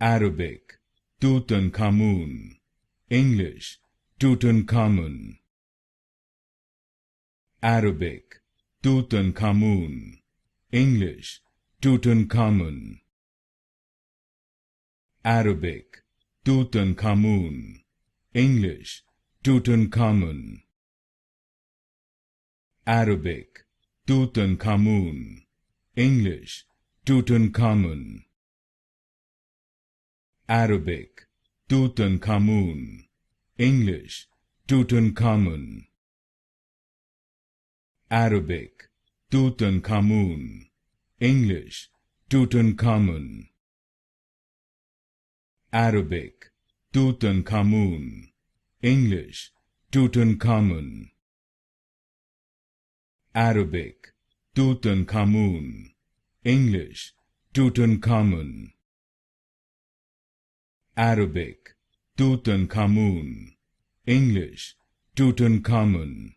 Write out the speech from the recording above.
Arabic, Tutankhamun. English, Tutankhamun. Arabic, Tutankhamun. English, Tutankhamun. Arabic, Tutankhamun. English, Tutankhamun. Arabic, Tutankhamun. English, Tutankhamun. Arabic, Tutankhamun. English, Tutankhamun. Arabic, Tutankhamun. English, Tutankhamun. Arabic, Tutankhamun. English, Tutankhamun. Arabic, Tutankhamun. English, Tutankhamun. Arabic, Tutankhamun. English, Tutankhamun.